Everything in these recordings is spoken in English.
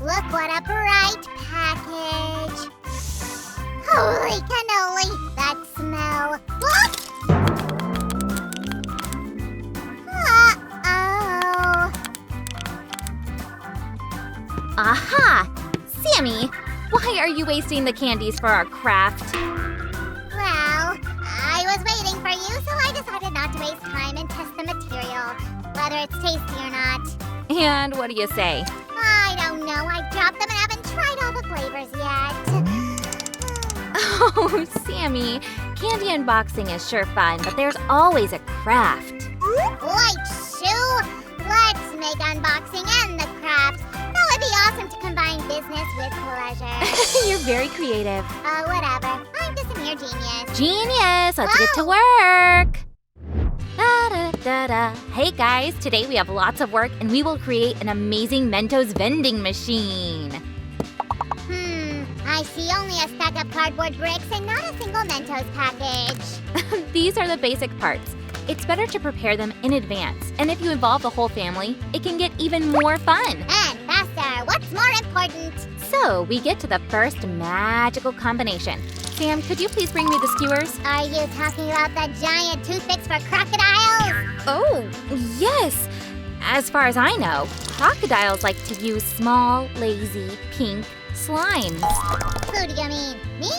Look what a bright package. Holy cannoli, that smell. Uh-oh. Aha! Sammy, why are you wasting the candies for our craft? Well, I was waiting for you, so I decided not to waste time and test the material, whether it's tasty or not. And what do you say? I don't know. I dropped them and haven't tried all the flavors yet. Oh, Sammy, candy unboxing is sure fun, but there's always a craft. Right, Sue. Let's make unboxing and the craft. That would be awesome to combine business with pleasure. You're very creative. Whatever. I'm just a mere genius. Genius! Let's get to work! Da-da-da-da. Hey guys, today we have lots of work and we will create an amazing Mentos vending machine. I see only a stack of cardboard bricks and not a single Mentos package. These are the basic parts. It's better to prepare them in advance, and if you involve the whole family, it can get even more fun. And faster. What's more important? So, we get to the first magical combination. Sam, could you please bring me the skewers? Are you talking about the giant toothpicks for crocodiles? Oh, yes! As far as I know, crocodiles like to use small, lazy, pink slimes. Who do you mean? Me?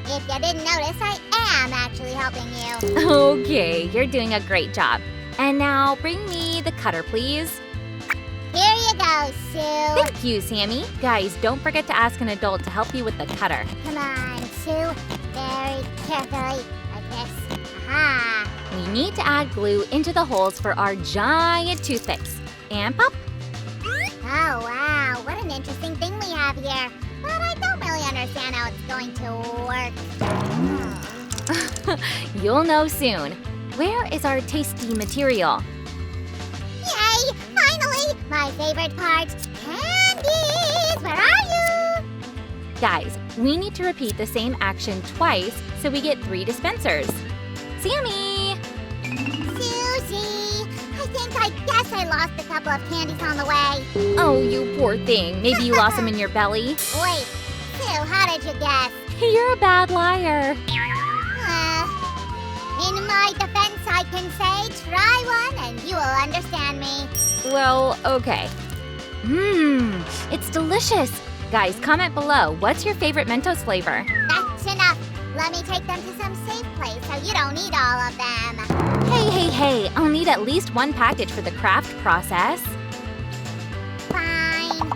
If you didn't notice, I am actually helping you. Okay, you're doing a great job. And now, bring me the cutter, please. Here you go, Sue. Thank you, Sammy. Guys, don't forget to ask an adult to help you with the cutter. Come on, Sue. Very carefully, like this. Aha! We need to add glue into the holes for our giant toothpicks. And pop. Oh, wow. What an interesting thing we have here. But I don't really understand how it's going to work. You'll know soon. Where is our tasty material? Yay! Finally! My favorite part. Candies! Where are you? Guys, we need to repeat the same action twice so we get 3 dispensers. Sammy! Susie! I guess I lost a couple of candies on the way. Oh, you poor thing. Maybe you lost them in your belly. Wait, Sue, how did you guess? You're a bad liar. In my defense, I can say, try one and you will understand me. Well, okay. It's delicious. Guys, comment below. What's your favorite Mentos flavor? That's enough. Let me take them to some safe place so you don't need all of them. Hey, I'll need at least 1 package for the craft process. Fine.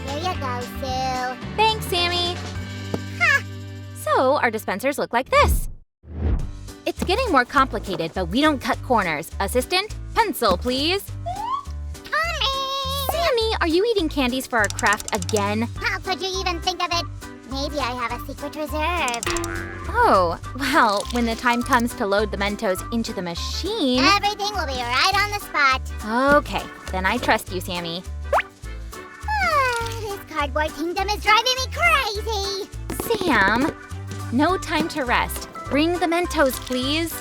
Here you go, Sue. Thanks, Sammy. Ha! So, our dispensers look like this. It's getting more complicated, but we don't cut corners. Assistant, pencil, please. Coming! Sammy, are you eating candies for our craft again? How could you even think of it? Maybe I have a secret reserve. Oh, well, when the time comes to load the Mentos into the machine... Everything will be right on the spot. Okay, then I trust you, Sammy. This cardboard kingdom is driving me crazy. Sam, no time to rest. Bring the Mentos, please.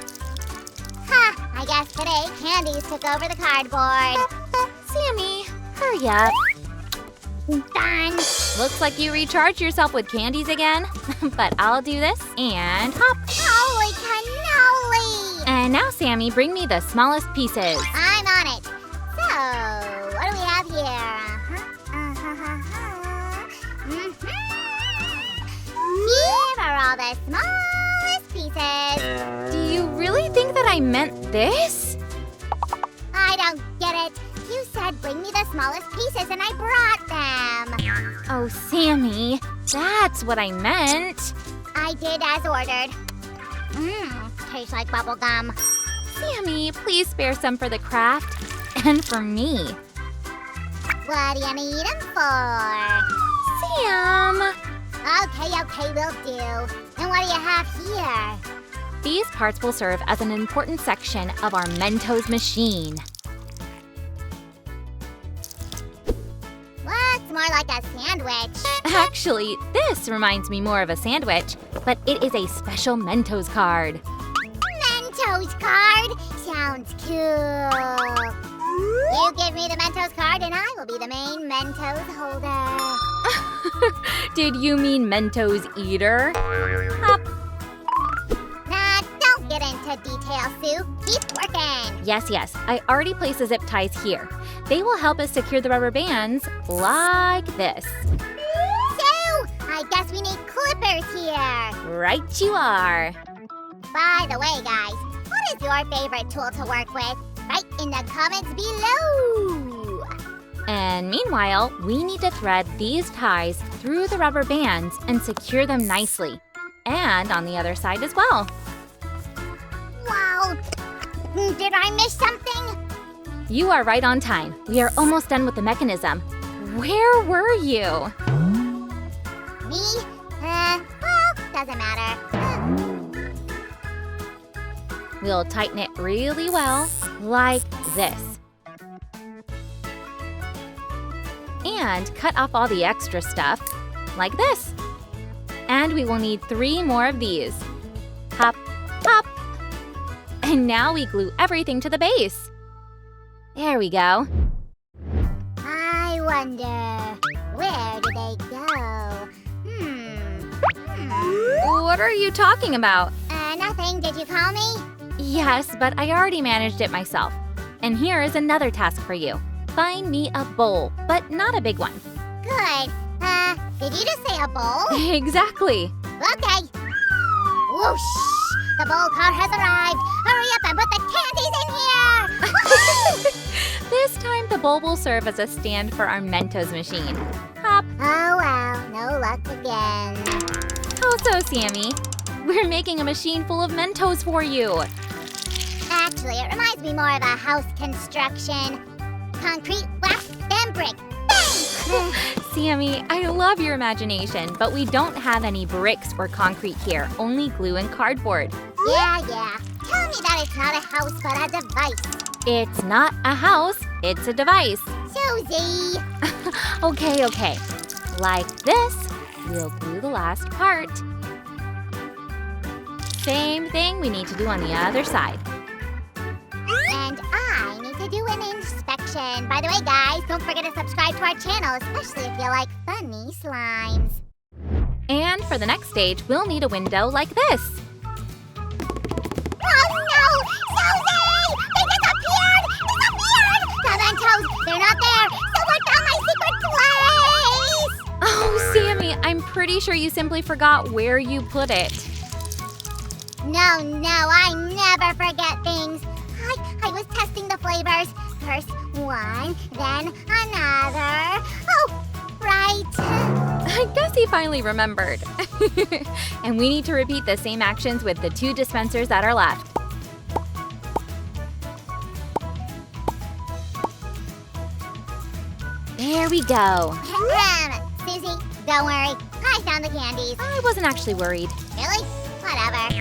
Ha! I guess today candies took over the cardboard. Sammy, hurry up. Done. Looks like you recharged yourself with candies again. But I'll do this and hop. Holy cannoli! And now, Sammy, bring me the smallest pieces. I'm on it. So, what do we have here? Here are all the smallest pieces. Do you really think that I meant this? I don't get it. You said bring me the smallest pieces and I brought them. Oh, Sammy, that's what I meant. I did as ordered. Tastes like bubble gum. Sammy, please spare some for the craft and for me. What do you need them for? Sam! Okay, will do. And what do you have here? These parts will serve as an important section of our Mentos machine. Looks more like a sandwich. Actually, this reminds me more of a sandwich, but it is a special Mentos card. Mentos card? Sounds cool. You give me the Mentos card and I will be the main Mentos holder. Did you mean Mentos eater? Hop. Nah, don't get into detail, Sue. Keep working. Yes. I already placed the zip ties here. They will help us secure the rubber bands like this. Sue, I guess we need clippers here. Right you are. By the way, guys, what is your favorite tool to work with? Write in the comments below. And meanwhile, we need to thread these ties through the rubber bands and secure them nicely. And on the other side as well. Wow. Did I miss something? You are right on time. We are almost done with the mechanism. Where were you? Me? Well, doesn't matter. We'll tighten it really well, like this. And cut off all the extra stuff, like this. And we will need 3 more of these. Hop, hop. And now we glue everything to the base. There we go. I wonder, where did they go? What are you talking about? Nothing. Did you call me? Yes, but I already managed it myself. And here is another task for you. Find me a bowl, but not a big one. Good. Did you just say a bowl? Exactly. Okay. Whoosh! The bowl car has arrived. Hurry up and put the candies in here! This time the bowl will serve as a stand for our Mentos machine. Hop. Oh well, no luck again. How so, Sammy? We're making a machine full of Mentos for you. Actually, it reminds me more of a house construction. Concrete, wax, then brick. Bang! Sammy, I love your imagination, but we don't have any bricks or concrete here, only glue and cardboard. Yeah. Tell me that it's not a house, but a device. It's not a house, it's a device. Susie! Okay. Like this, we'll glue the last part. Same thing we need to do on the other side. And I need to do an inspection. By the way, guys, don't forget to subscribe to our channel, especially if you like funny slimes. And for the next stage, we'll need a window like this. Oh no! Susie! They disappeared! The Mentos! They're not there! Someone found my secret place! Oh, Sammy, I'm pretty sure you simply forgot where you put it. No, I never forget things. I was testing the flavors. First one, then another. Oh, right. I guess he finally remembered. And we need to repeat the same actions with the 2 dispensers that are left. There we go. Susie, don't worry. I found the candies. I wasn't actually worried. Really? Whatever.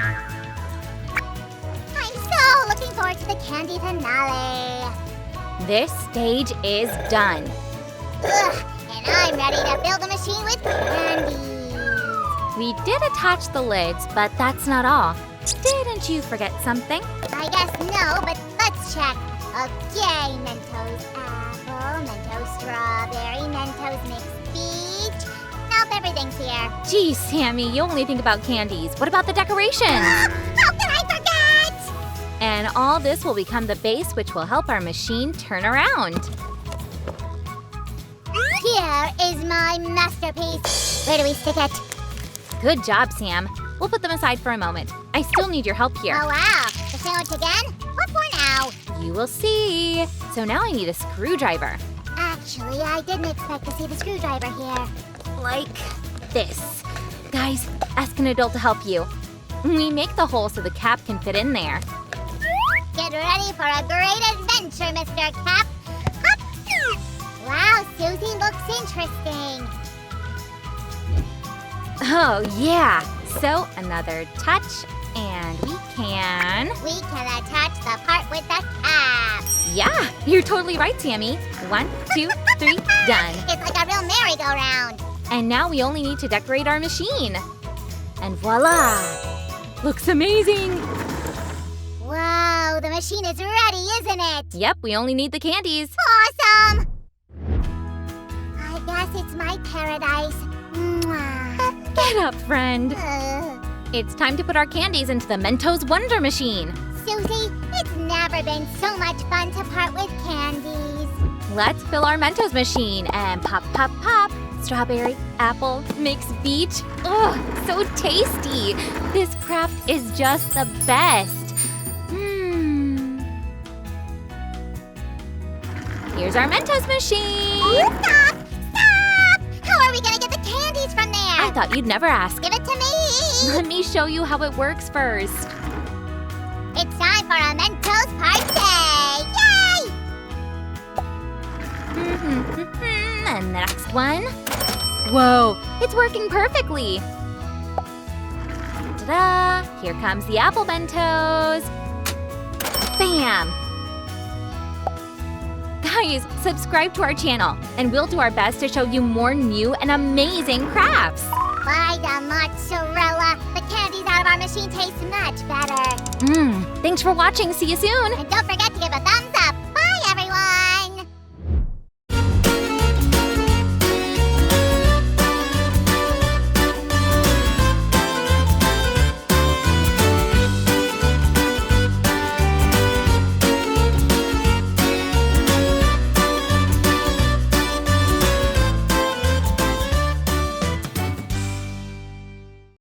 I'm so looking forward to the candy finale. This stage is done. Ugh, and I'm ready to build a machine with candies. We did attach the lids, but that's not all. Didn't you forget something? I guess no, but let's check. Okay, Mentos apple, Mentos strawberry, Mentos mixed peach. Nope, everything's here. Geez, Sammy, you only think about candies. What about the decorations? How can I forget? And all this will become the base, which will help our machine turn around. Here is my masterpiece. Where do we stick it? Good job, Sam. We'll put them aside for a moment. I still need your help here. Oh, wow. The sandwich again? What for now? You will see. So now I need a screwdriver. Actually, I didn't expect to see the screwdriver here. Like this. Guys, ask an adult to help you. We make the hole so the cap can fit in there. Get ready for a great adventure, Mr. Cap. Hop. Wow, Susie looks interesting. Oh, yeah. So another touch, and we can... We can attach the part with the cap. Yeah, you're totally right, Sammy. 1, 2, 3, done. It's like a real merry-go-round. And now we only need to decorate our machine. And voila! Looks amazing! Wow, the machine is ready, isn't it? Yep, we only need the candies. Awesome! I guess it's my paradise. Mwah. Get up, friend. Ugh. It's time to put our candies into the Mentos Wonder Machine. Susie, it's never been so much fun to part with candies. Let's fill our Mentos machine and pop, pop, pop. Strawberry, apple, mixed peach. Ugh, so tasty. This craft is just the best. Here's our Mentos machine. Stop! Stop! How are we gonna get the candies from there? I thought you'd never ask. Give it to me! Let me show you how it works first. It's time for a Mentos party! Yay! And the next one. Whoa, it's working perfectly. Ta-da! Here comes the apple Mentos. Bam! Guys, subscribe to our channel, and we'll do our best to show you more new and amazing crafts. By the mozzarella, the candies out of our machine taste much better. Thanks for watching. See you soon. And don't forget to give a thumbs